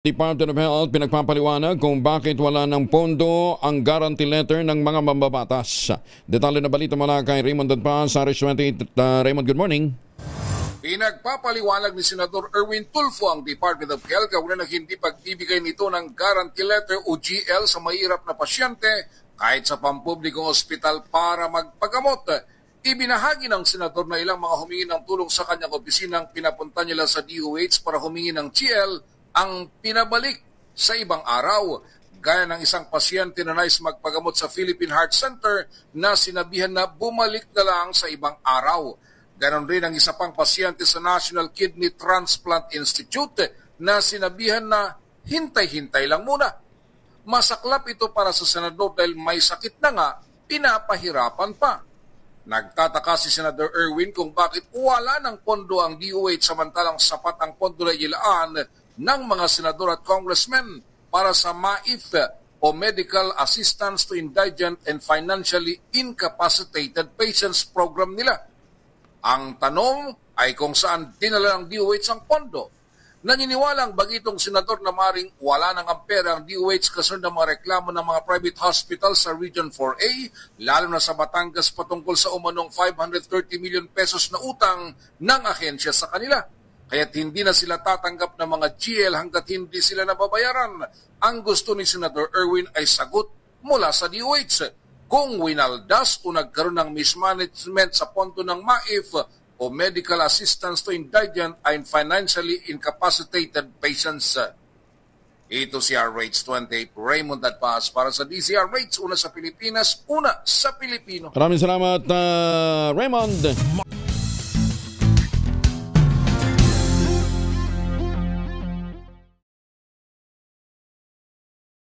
Department of Health pinagpapaliwanag kung bakit wala ng pondo ang guarantee letter ng mga mambabatas. Detalye na balita mula kay Raymond Dadpa sa RH28. Raymond, good morning. Pinagpapaliwanag ni Senador Erwin Tulfo ang Department of Health kaugnay ng hindi pagbibigay nito ng guarantee letter o GL sa mahirap na pasyente kahit sa pampublikong ospital para magpagamot. Ibinahagi ng senador na ilang mga humingi ng tulong sa kanyang opisinang pinapunta nila sa DOH para humingi ng GL ang pinabalik sa ibang araw. Gaya ng isang pasyente na nais magpagamot sa Philippine Heart Center na sinabihan na bumalik na lang sa ibang araw. Ganon rin ang isa pang pasyente sa National Kidney Transplant Institute na sinabihan na hintay-hintay lang muna. Masaklap ito para sa senador dahil may sakit na nga, pinapahirapan pa. Nagtataka si Senador Erwin kung bakit wala ng pondo ang DOH samantalang sapat ang pondo na ilaan ng mga senador at congressmen para sa MAIF o Medical Assistance to Indigent and Financially Incapacitated Patients program nila. Ang tanong ay kung saan dinala ng DOH ang pondo. Naniniwalang bagitong senador na maring wala ng pera ang DOH kasunod ng mga reklamo ng mga private hospital sa Region 4A, lalo na sa Batangas patungkol sa umanong 530 million pesos na utang ng ahensya sa kanila. Kaya't hindi na sila tatanggap ng mga GL hanggat hindi sila nababayaran. Ang gusto ni Senador Erwin ay sagot mula sa DOH. Kung winaldas o nagkaroon ng mismanagement sa pondo ng MAIF o Medical Assistance to Indigent and Financially Incapacitated Patients. Ito si RH28, Raymond Dadpas para sa DZRH, una sa Pilipinas, una sa Pilipino. Maraming salamat, Raymond.